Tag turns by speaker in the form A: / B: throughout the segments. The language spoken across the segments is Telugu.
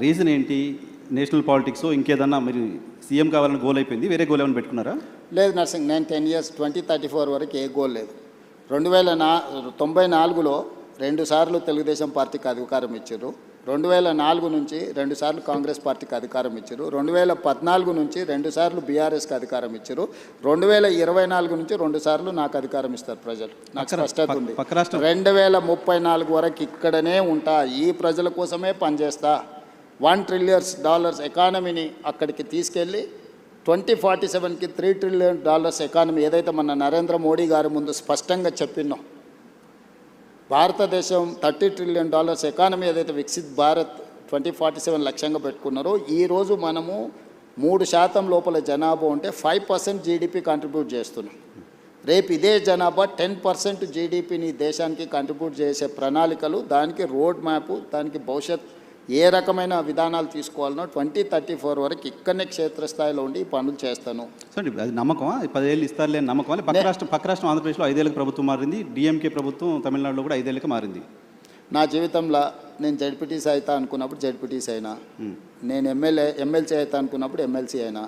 A: రీజన్ ఏంటి? నేషనల్ పాలిటిక్స్ ఇంకేదన్నా మీరు సీఎం కావాలని గోల్ అయిపోయింది, వేరే గోల్ ఏమైనా పెట్టుకున్నారా?
B: లేదు నర్సింగ్, నేను 10 years 2034 వరకు ఏ గోల్ లేదు. 1994లో 2 సార్లు తెలుగుదేశం పార్టీకి అధికారం ఇచ్చారు. 2004 నుంచి 2 సార్లు కాంగ్రెస్ పార్టీకి అధికారం ఇచ్చారు. 2014 నుంచి 2 సార్లు బీఆర్ఎస్కి అధికారం ఇచ్చారు. 2024 నుంచి 2 సార్లు నాకు అధికారం ఇస్తారు ప్రజలు. నాకు స్పష్టత ఉంది. 2034 వరకు ఇక్కడనే ఉంటా, ఈ ప్రజల కోసమే పనిచేస్తా. $1 trillion ఎకానమీని అక్కడికి తీసుకెళ్ళి 2047కి $3 trillion ఎకానమీ ఏదైతే మన నరేంద్ర మోడీ గారి ముందు స్పష్టంగా చెప్పినో, భారతదేశం $30 trillion ఎకానమీ ఏదైతే వికసిత్ భారత్ 2047 లక్ష్యంగా పెట్టుకున్నారో, ఈరోజు మనము 3% లోపల జనాభా ఉంటే 5% జీడిపి కంట్రిబ్యూట్ చేస్తున్నాం. రేపు ఇదే జనాభా 10% జీడిపిని దేశానికి కంట్రిబ్యూట్ చేసే ప్రణాళికలు, దానికి రోడ్ మ్యాప్, దానికి భవిష్యత్ ఏ రకమైన విధానాలు తీసుకోవాలనో 2034 వరకు ఇక్కడనే క్షేత్రస్థాయిలో ఉండి ఈ పనులు చేస్తాను.
A: సార్ అది నమ్మకమా? 10 ఏళ్ళు ఇస్తారు లేని నమ్మకం? పక్క రాష్ట్రం ఆంధ్రప్రదేశ్లో 5 ఏళ్ళకి ప్రభుత్వం మారింది, డిఎంకే ప్రభుత్వం తమిళనాడులో కూడా 5 ఏళ్ళకి మారింది.
B: నా జీవితంలో నేను జడ్పీటీసీ అవుతా అనుకున్నప్పుడు జడ్పీటీసీ అయినా, నేను ఎమ్మెల్సీ అవుతా అనుకున్నప్పుడు ఎమ్మెల్సీ అయినా,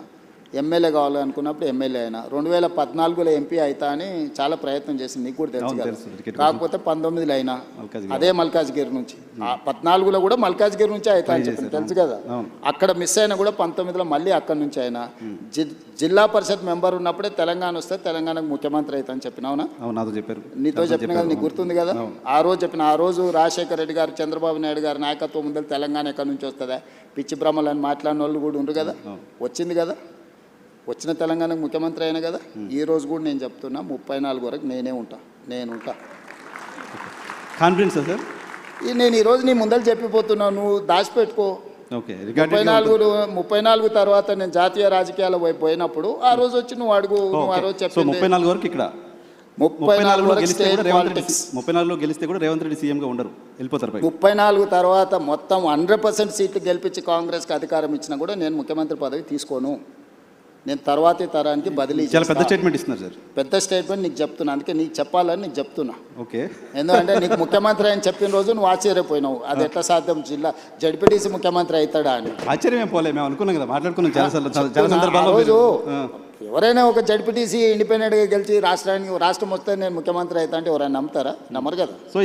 B: ఎమ్మెల్యే కావాలనుకున్నప్పుడు ఎమ్మెల్యే అయినా. 2014లో ఎంపీ అవుతా అని చాలా ప్రయత్నం చేసింది, నీకు కూడా తెలుసు కదా. కాకపోతే 19లో అయినా అదే మల్కాజ్గిరి నుంచి, 14లో కూడా మల్కాజ్గిరి నుంచి అవుతా అని చెప్పింది, తెలుసు కదా. అక్కడ మిస్ అయినా కూడా 19లో మళ్ళీ అక్కడి నుంచి అయినా. జిల్లా పరిషత్ మెంబర్ ఉన్నప్పుడే తెలంగాణ వస్తే తెలంగాణకు ముఖ్యమంత్రి అవుతా అని చెప్పిన. అవునా? నీతో చెప్పిన కదా, నీకు గుర్తుంది కదా. ఆ రోజు రాజశేఖర రెడ్డి గారు, చంద్రబాబు నాయుడు గారి నాయకత్వం ముందు తెలంగాణ ఎక్కడి నుంచి వస్తుందా, పిచ్చి బ్రహ్మలని మాట్లాడిన వాళ్ళు కూడా ఉండరు కదా. వచ్చింది కదా, వచ్చిన తెలంగాణకు ముఖ్యమంత్రి అయినా కదా. ఈ రోజు కూడా నేను చెప్తున్నా, 34 వరకు నేనే ఉంటా.
A: Confidence sir?
B: నేను ఈరోజు నీ ముందర చెప్పిపోతున్నావు, నువ్వు దాచిపెట్టుకో. 34 తర్వాత నేను జాతీయ రాజకీయాల వైపు పోయినప్పుడు ఆ రోజు వచ్చి నువ్వు అడుగు. ఆ రోజు చెప్పి
A: 34 వరకు ఇక్కడ
B: 34లో
A: గెలిస్తే కూడా రేవంత్ రెడ్డి సీఎంగా ఉండరు, వెళ్ళిపోతారు.
B: 34 తర్వాత మొత్తం 100% సీట్లు గెలిపించి కాంగ్రెస్కి అధికారం ఇచ్చినా కూడా నేను ముఖ్యమంత్రి పదవి తీసుకోను. నేను తర్వాతి తరానికి బదిలీ.
A: చాలా పెద్ద స్టేట్మెంట్ ఇస్తున్నారు సార్.
B: పెద్ద స్టేట్మెంట్ నీకు చెప్తున్నా, అందుకే నీకు చెప్పాలని నీకు చెప్తున్నా.
A: ఓకే. ఎందుకంటే
B: నీకు ముఖ్యమంత్రి అని చెప్పిన రోజు నువ్వు ఆశ్చర్యపోయినావు, అది ఎట్లా సాధ్యం, జడ్పీటీసీ ముఖ్యమంత్రి అవుతాడా అని.
A: ఆశ్చర్యం పోలే, మేము అనుకున్నాం కదా, మాట్లాడుకున్నాం చాలా సందర్భాల్లో.
B: రోజు ఎవరైనా ఒక జడ్పీటీసీ ఇండిపెండెంట్గా గెలిచి రాష్ట్రం వస్తే నేను ముఖ్యమంత్రి అవుతా అంటే ఎవరైనా నమ్ముతారా? నమ్మరు కదా.
A: సో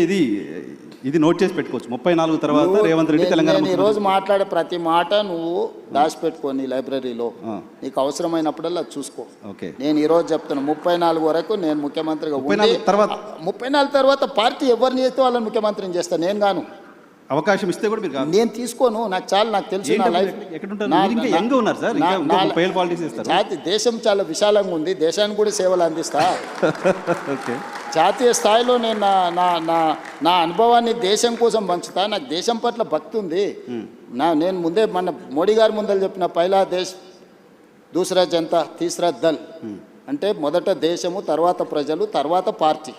A: ఇది నోట్ చేసి పెట్టుకోవచ్చు. 34 తర్వాత రేవంత్ రెడ్డి తెలంగాణ.
B: నేను ఈరోజు మాట్లాడే ప్రతి మాట నువ్వు దాచిపెట్టుకో నీ లైబ్రరీలో, నీకు అవసరమైనప్పుడల్లా చూసుకో. నేను ఈరోజు చెప్తున్నా, 34 వరకు నేను ముఖ్యమంత్రిగా. 34 తర్వాత పార్టీ ఎవరిని చేస్తే వాళ్ళని ముఖ్యమంత్రిని చేస్తాను, నేను గాను.
A: అవకాశం ఇస్తే కూడా మీరు
B: నేను తీసుకోను, నాకు తెలుసు నా లైఫ్. దేశం చాలా విశాలంగా ఉంది, దేశానికి కూడా సేవలు అందిస్తా. జాతీయ స్థాయిలో నేను నా అనుభవాన్ని దేశం కోసం పంచుతా. నాకు దేశం పట్ల భక్తి ఉంది. నేను ముందే మన మోడీ గారి ముందర చెప్పిన, పైలా దేశ్ దూసరా జనతా తీసరా దల్, అంటే మొదట దేశము, తర్వాత ప్రజలు, తర్వాత పార్టీ,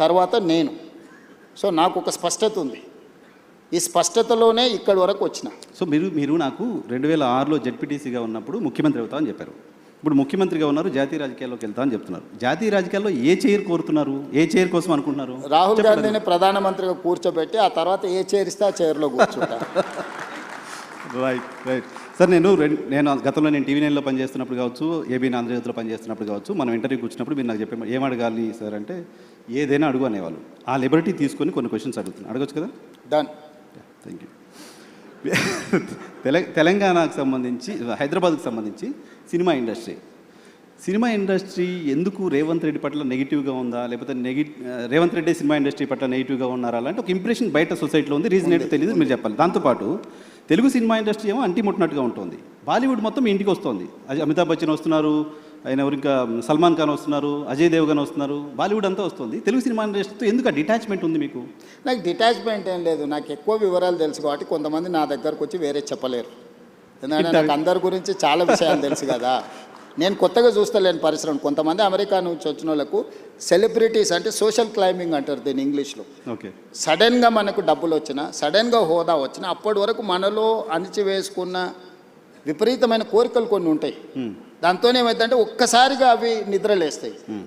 B: తర్వాత నేను. సో నాకు ఒక స్పష్టత ఉంది, ఈ స్పష్టతలోనే ఇక్కడి వరకు వచ్చిన.
A: సో మీరు నాకు 2006లో జడ్పీటీసీగా ఉన్నప్పుడు ముఖ్యమంత్రి అవుతా అని చెప్పారు. ఇప్పుడు ముఖ్యమంత్రిగా ఉన్నారు, జాతీయ రాజకీయాల్లోకి వెళ్తా అని చెప్తున్నారు. జాతీయ రాజకీయాల్లో ఏ చైర్ కోరుతున్నారు, ఏ చైర్ కోసం అనుకుంటున్నారు?
B: రాహుల్ గాంధీని ప్రధానమంత్రిగా కూర్చోబెట్టి ఆ తర్వాత ఏ చైర్ ఇస్తే ఆ చైర్లో కూర్చుంటా.
A: Right sir. నేను గతంలో నేను TV9లో పనిచేస్తున్నప్పుడు కావచ్చు, ఏబీఎన్ ఆంధ్రజ్యోతిలో పనిచేస్తున్నప్పుడు కావచ్చు, మనం ఇంటర్వ్యూకి వచ్చినప్పుడు మీరు నాకు చెప్పే ఏం అడగాలి సార్ అంటే ఏదైనా అడుగు అనేవాళ్ళు. ఆ లిబర్టీ తీసుకొని కొన్ని క్వశ్చన్స్ అడుగుతున్నాను, అడగచ్చు కదా?
B: డన్.
A: Thank you. తెలంగాణకు సంబంధించి, హైదరాబాద్కు సంబంధించి సినిమా ఇండస్ట్రీ ఎందుకు రేవంత్ రెడ్డి పట్ల నెగిటివ్గా ఉందా, లేకపోతే రేవంత్ రెడ్డి సినిమా ఇండస్ట్రీ పట్ల నెగిటివ్గా ఉన్నారా అలాంటి ఒక ఇంప్రెషన్ బయట సొసైటీలో ఉంది. రీజన్ ఏంటో తెలియదు, మీరు చెప్పాలి. దాంతోపాటు తెలుగు సినిమా ఇండస్ట్రీ ఏమో అంటిముట్టినట్టుగా ఉంటుంది. బాలీవుడ్ మొత్తం ఇంటికి వస్తుంది. అమితాబ్ బచ్చన్ వస్తున్నారు, ఆయన ఇంకా సల్మాన్ ఖాన్ వస్తున్నారు, అజయ్ దేవ్గన్ వస్తున్నారు, బాలీవుడ్ అంతా వస్తుంది. తెలుగు సినిమా ఇండస్ట్రీతో ఎందుకు డిటాచ్మెంట్ ఉంది మీకు?
B: నాకు డిటాచ్మెంట్ ఏం లేదు, నాకు ఎక్కువ వివరాలు తెలుసు కాబట్టి కొంతమంది నా దగ్గరకు వచ్చి వేరే చెప్పలేరు. ఎందుకంటే నాకు అందరి గురించి చాలా విషయాలు తెలుసు కదా. నేను కొత్తగా చూస్తలేను పరిశ్రమ. కొంతమంది అమెరికా నుంచి వచ్చిన వాళ్ళకు సెలబ్రిటీస్ అంటే సోషల్ క్లైంబింగ్ అంటారు దీన్ని ఇంగ్లీష్లో. సడన్గా మనకు డబ్బులు వచ్చినా, సడన్గా హోదా వచ్చినా, అప్పటి వరకు మనలో అణిచివేసుకున్న విపరీతమైన కోరికలు కొన్ని ఉంటాయి. దాంతో ఏమైందంటే ఒక్కసారిగా అవి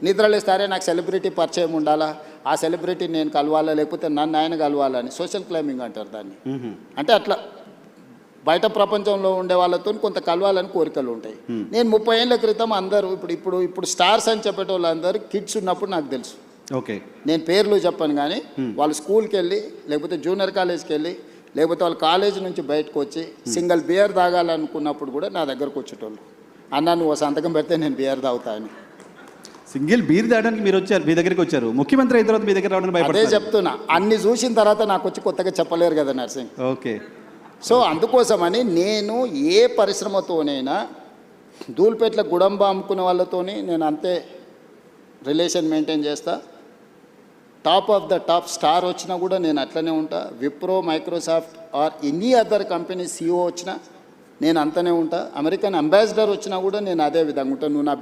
B: నిద్రలేస్తారే నాకు సెలబ్రిటీ పరిచయం ఉండాలా, ఆ సెలబ్రిటీని నేను కలవాలా, లేకపోతే నన్ను ఆయన కలవాలని సోషల్ క్లైంబింగ్ అంటారు దాన్ని. అంటే అట్లా బయట ప్రపంచంలో ఉండే వాళ్ళతో కొంత కలవాలని కోరికలు ఉంటాయి. నేను 30 ఏళ్ళ క్రితం అందరూ ఇప్పుడు స్టార్స్ అని చెప్పేటోళ్ళు అందరూ కిడ్స్ ఉన్నప్పుడు నాకు తెలుసు.
A: ఓకే.
B: నేను పేర్లు చెప్పను కానీ వాళ్ళు స్కూల్కి వెళ్ళి లేకపోతే జూనియర్ కాలేజ్కి వెళ్ళి లేకపోతే వాళ్ళ కాలేజ్ నుంచి బయటకు వచ్చి సింగిల్ బియర్ తాగాలనుకున్నప్పుడు కూడా నా దగ్గరకు వచ్చేటోళ్ళు. అన్న నువ్వు సంతకం పెడితే నేను బియర్ తాగుతా అని.
A: సింగిల్ బీర్ తాగడానికి మీరు వచ్చారు, మీ దగ్గరికి వచ్చారు. ముఖ్యమంత్రి అయిన తర్వాత మీ దగ్గర రావడానికి
B: అదే
A: భయపడతారు.
B: చెప్తున్నా, అన్ని చూసిన తర్వాత నాకు వచ్చి కొత్తగా చెప్పలేరు కదా నర్సింగ్.
A: ఓకే.
B: సో అందుకోసమని నేను ఏ పరిశ్రమతోనైనా ధూల్పేట్ల గుడంబ అమ్ముకునే వాళ్ళతోని నేను అంతే రిలేషన్ మెయింటైన్ చేస్తా. Top of the top star వచ్చినా కూడా నేను అట్లనే ఉంటా. Wipro, Microsoft or any other company CEO వచ్చినా నేను అంతనే ఉంటా. అమెరికన్ అంబాసిడర్ వచ్చినా కూడా నేను అదే విధంగా ఉంటాను. నువ్వు నా